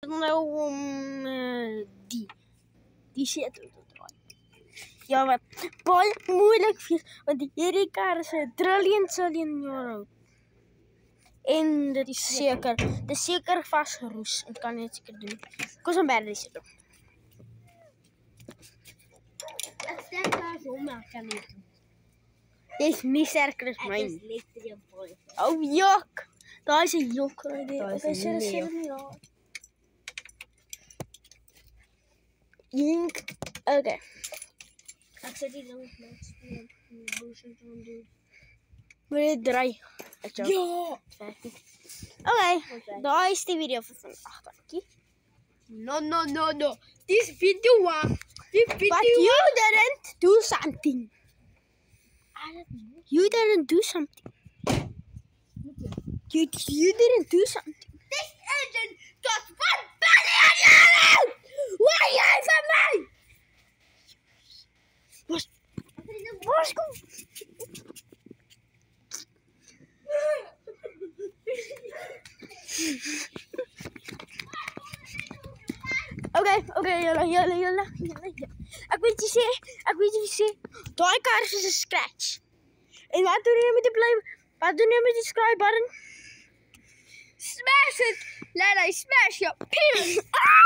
nou die zetel te draaien. Ja, wat baie moeilijk is, want hierdie kar is 'n trillion jaar oud. En dit is seker vasgeroes. Ek kan net seker doen. Kom ons berg dis toe. Ek sê daar so maar kan nie doen. Jy's nie sterker as my. Ek is net die boy. Oh, jok. Daai is 'n jok. Daai is Ek sê 'n dit nee. nie daar. Jink. Okay. Ek sê die ding net speel. Bullshit on doen. Moet jy draai? Ja. Okay, daai is die video vir vandag. Dankie. No. This video But you didn't do something. You didn't do something. You didn't do something. This engine got 1 billion euros! Waar jy van my? Waar kom? Okay, julle. Ek weet jy sê, daai kar is 'n scratch. En wat doen jy met die subscribe button? Smash it! Let I smash your penis! Ah!